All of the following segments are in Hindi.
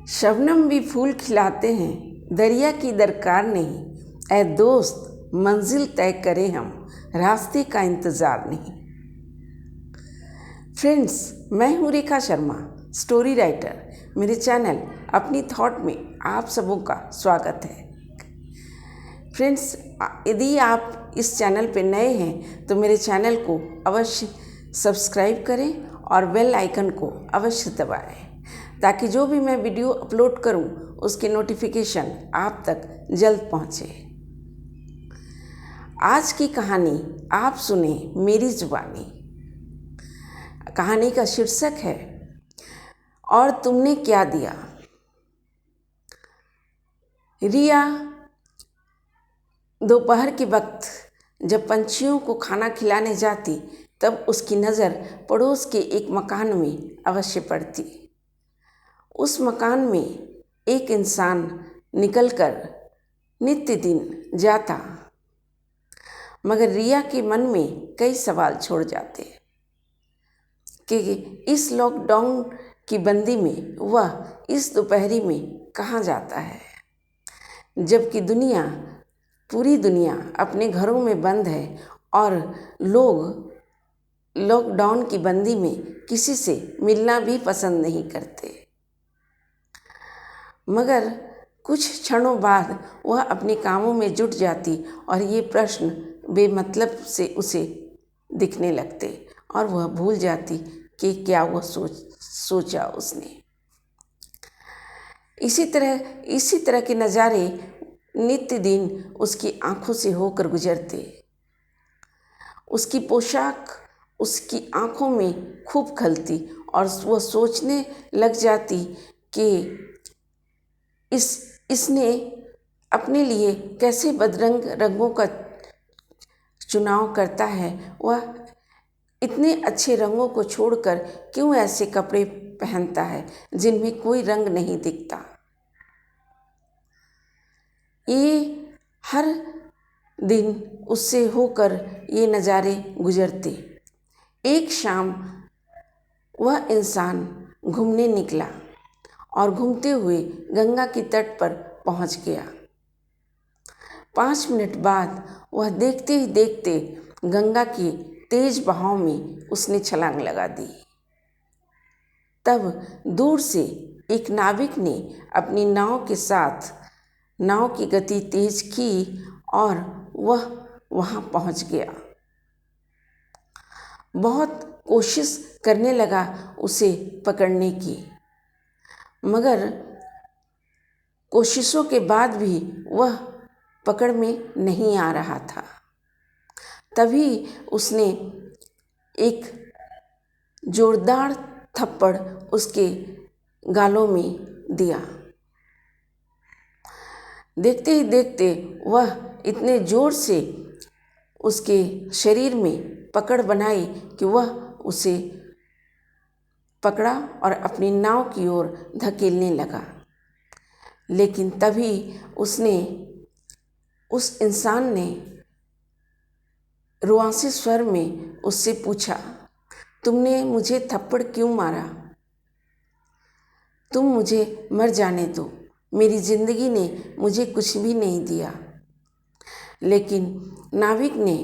शबनम भी फूल खिलाते हैं, दरिया की दरकार नहीं। ऐ दोस्त मंजिल तय करें हम, रास्ते का इंतज़ार नहीं। फ्रेंड्स, मैं हूँ रेखा शर्मा, स्टोरी राइटर। मेरे चैनल अपनी थॉट में आप सबों का स्वागत है। फ्रेंड्स, यदि आप इस चैनल पे नए हैं तो मेरे चैनल को अवश्य सब्सक्राइब करें और बेल आइकन को अवश्य दबाएं, ताकि जो भी मैं वीडियो अपलोड करूं उसकी नोटिफिकेशन आप तक जल्द पहुंचे। आज की कहानी आप सुने मेरी जुबानी। कहानी का शीर्षक है और तुमने क्या दिया। रिया दोपहर के वक्त जब पंछियों को खाना खिलाने जाती तब उसकी नज़र पड़ोस के एक मकान में अवश्य पड़ती। उस मकान में एक इंसान निकलकर नित्य दिन जाता, मगर रिया के मन में कई सवाल छोड़ जाते कि इस लॉकडाउन की बंदी में वह इस दोपहरी में कहाँ जाता है, जबकि पूरी दुनिया अपने घरों में बंद है और लोग लॉकडाउन की बंदी में किसी से मिलना भी पसंद नहीं करते। मगर कुछ क्षणों बाद वह अपने कामों में जुट जाती और ये प्रश्न बेमतलब से उसे दिखने लगते और वह भूल जाती कि क्या वह सोचा उसने। इसी तरह के नज़ारे नित्य दिन उसकी आंखों से होकर गुजरते। उसकी पोशाक उसकी आंखों में खूब खलती और वह सोचने लग जाती कि इसने अपने लिए कैसे बदरंग रंगों का चुनाव करता है। वह इतने अच्छे रंगों को छोड़कर क्यों ऐसे कपड़े पहनता है जिनमें कोई रंग नहीं दिखता। ये हर दिन उससे होकर ये नज़ारे गुजरते। एक शाम वह इंसान घूमने निकला और घूमते हुए गंगा के तट पर पहुंच गया। 5 मिनट बाद वह देखते ही देखते गंगा के तेज बहाव में उसने छलांग लगा दी। तब दूर से एक नाविक ने अपनी नाव के साथ नाव की गति तेज की और वह वहां पहुंच गया। बहुत कोशिश करने लगा उसे पकड़ने की, मगर कोशिशों के बाद भी वह पकड़ में नहीं आ रहा था। तभी उसने एक जोरदार थप्पड़ उसके गालों में दिया। देखते ही देखते वह इतने जोर से उसके शरीर में पकड़ बनाई कि वह उसे पकड़ा और अपनी नाव की ओर धकेलने लगा। लेकिन तभी उस इंसान ने रुआंसे स्वर में उससे पूछा, तुमने मुझे थप्पड़ क्यों मारा? तुम मुझे मर जाने दो, मेरी जिंदगी ने मुझे कुछ भी नहीं दिया। लेकिन नाविक ने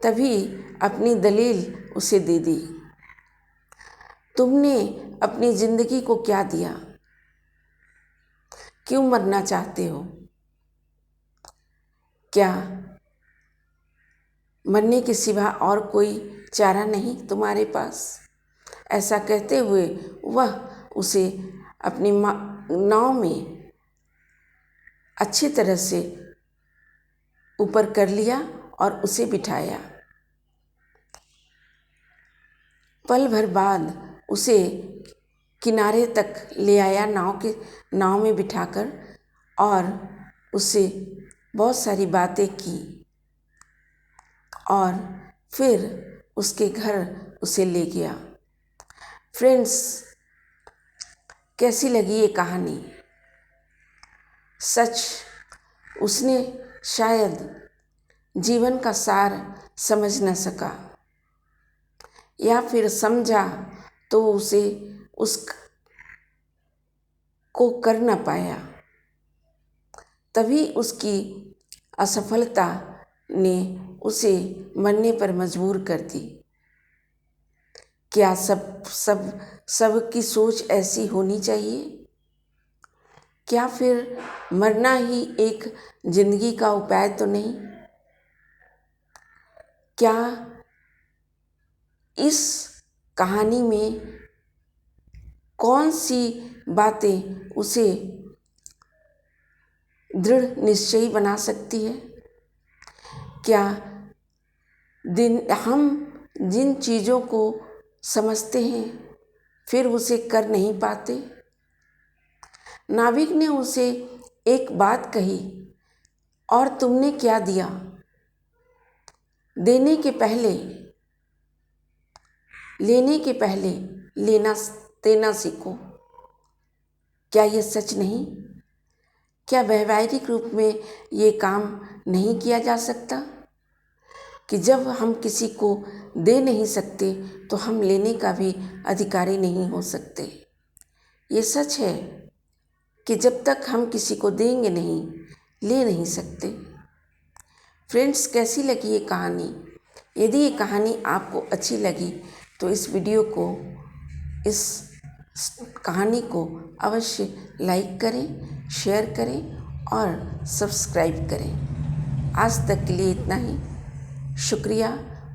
तभी अपनी दलील उसे दे दी। तुमने अपनी जिंदगी को क्या दिया? क्यों मरना चाहते हो? क्या मरने के सिवा और कोई चारा नहीं तुम्हारे पास? ऐसा कहते हुए वह उसे अपनी नाव में अच्छी तरह से ऊपर कर लिया और उसे बिठाया। पल भर बाद उसे किनारे तक ले आया नाव में बिठाकर और उससे बहुत सारी बातें की और फिर उसके घर उसे ले गया। फ्रेंड्स, कैसी लगी ये कहानी? सच, उसने शायद जीवन का सार समझ न सका, या फिर समझा तो उसे उस को कर न पाया, तभी उसकी असफलता ने उसे मरने पर मजबूर कर दी। क्या सबकी सोच ऐसी होनी चाहिए? क्या फिर मरना ही एक जिंदगी का उपाय तो नहीं? क्या इस कहानी में कौन सी बातें उसे दृढ़ निश्चयी बना सकती है? क्या हम जिन चीज़ों को समझते हैं फिर उसे कर नहीं पाते? नाविक ने उसे एक बात कही, और तुमने क्या दिया? लेने के पहले देना सीखो। क्या ये सच नहीं? क्या वैवाहिक रूप में ये काम नहीं किया जा सकता कि जब हम किसी को दे नहीं सकते तो हम लेने का भी अधिकारी नहीं हो सकते? ये सच है कि जब तक हम किसी को देंगे नहीं, ले नहीं सकते। फ्रेंड्स, कैसी लगी ये कहानी? यदि ये कहानी आपको अच्छी लगी तो इस कहानी को अवश्य लाइक करें, शेयर करें और सब्सक्राइब करें। आज तक के लिए इतना ही। शुक्रिया।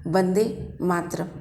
वंदे मातरम।